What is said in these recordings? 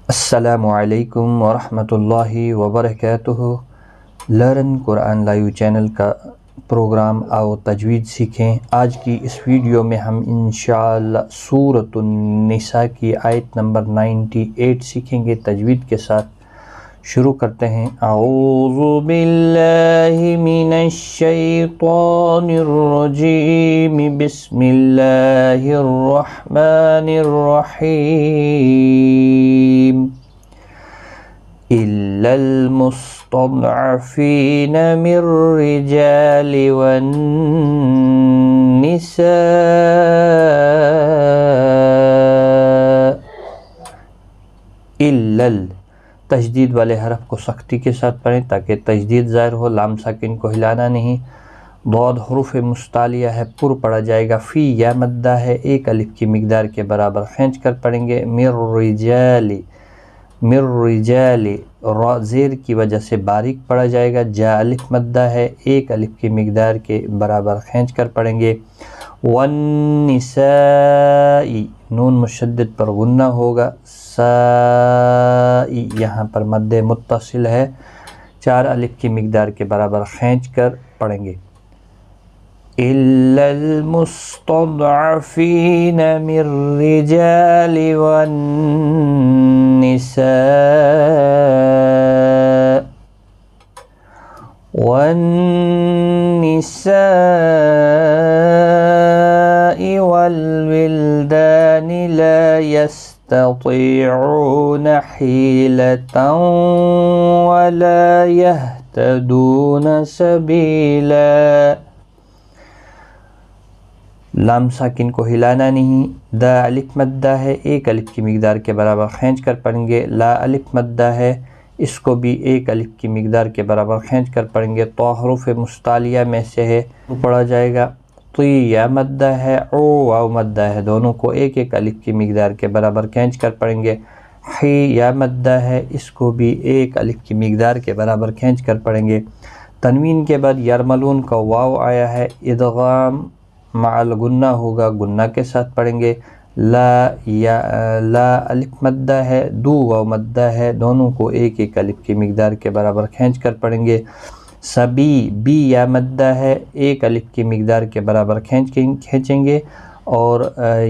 السلام علیکم ورحمۃ اللہ وبرکاتہ۔ لرن قرآن لائیو چینل کا پروگرام آؤ تجوید سیکھیں۔ آج کی اس ویڈیو میں ہم انشاءاللہ سورۃ النساء کی آیت نمبر 98 سیکھیں گے تجوید کے ساتھ۔ شروع کرتے ہیں۔ اعوذ باللہ من الشیطان الرجیم، بسم اللہ الرحمن الرحیم۔ إلا المستضعفين من الرجال والنساء۔ إلا تشدید والے حرف کو سختی کے ساتھ پڑھیں تاکہ تشدید ظاہر ہو، لام ساکن کو ہلانا نہیں۔ ضاد حروف مستعلیہ ہے، پر پڑھا جائے گا۔ فی یا مدہ ہے، ایک الف کی مقدار کے برابر کھینچ کر پڑھیں گے۔ من الرجال، من الرجال را زیر کی وجہ سے باریک پڑھا جائے گا۔ جا الف مدہ ہے، ایک الف کی مقدار کے برابر کھینچ کر پڑھیں گے۔ والنساء نون مشدد پر غنہ ہوگا۔ سائی یہاں پر مد متصل ہے، چار الف کی مقدار کے برابر کھینچ کر پڑھیں گے۔ إلا المستضعفين من الرجال والنساء والولدان لا يستطيعون حيلة ولا يهتدون سبيلا۔ لام ساکن کو ہلانا نہیں۔ دا الف مدہ ہے، ایک الف کی مقدار کے برابر کھینچ کر پڑھیں گے۔ لا الف مدہ ہے، اس کو بھی ایک الف کی مقدار کے برابر کھینچ کر پڑھیں گے۔ تو حروف مستعلیہ میں سے ہے، پڑھا جائے گا۔ طی یا مدہ ہے، او واو مدہ ہے، دونوں کو ایک ایک الف کی مقدار کے برابر کھینچ کر پڑھیں گے۔ حی یا مدہ ہے، اس کو بھی ایک الف کی مقدار کے برابر کھینچ کر پڑھیں گے۔ تنوین کے بعد یرملون کا واو آیا ہے، ادغام مع الغنہ ہوگا، گنہ کے ساتھ پڑھیں گے۔ لا الف مدہ ہے، دو واو مدہ ہے، دونوں کو ایک ایک الف کی مقدار کے برابر کھینچ کر پڑھیں گے۔ سبی بی یا مدہ ہے، ایک الف کی مقدار کے برابر کھینچیں گے، اور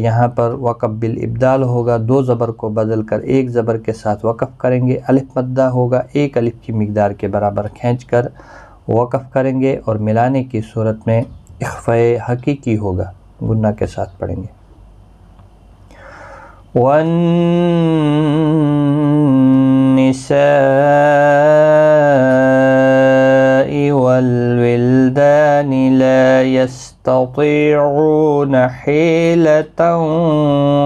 یہاں پر وقف بالابدال ہوگا، دو زبر کو بدل کر ایک زبر کے ساتھ وقف کریں گے۔ الف مدہ ہوگا، ایک الف کی مقدار کے برابر کھینچ کر وقف کریں گے، اور ملانے کی صورت میں اخفاء حقیقی ہوگا، گنہ کے ساتھ پڑھیں گے۔ وَالنِّسَاءِ وَالْوِلْدَانِ لَا يَسْتَطِيعُونَ حِيلَةً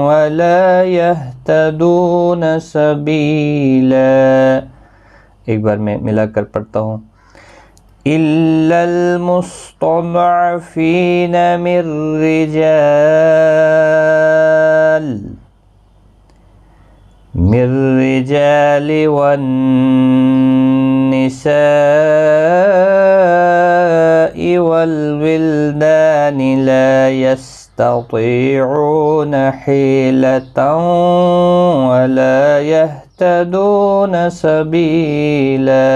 وَلَا يَهْتَدُونَ سَبِيلًا۔ ایک بار میں ملا کر پڑھتا ہوں۔ إلا المستضعفين من الرجال والنساء والولدان لا يستطيعون حيلة ولا يهتدون سبيلا۔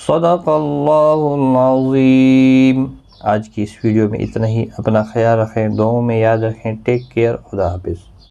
صدق اللہ العظیم۔ آج کی اس ویڈیو میں اتنا ہی، اپنا خیال رکھیں، دعاؤں میں یاد رکھیں۔ ٹیک کیئر، خدا حافظ۔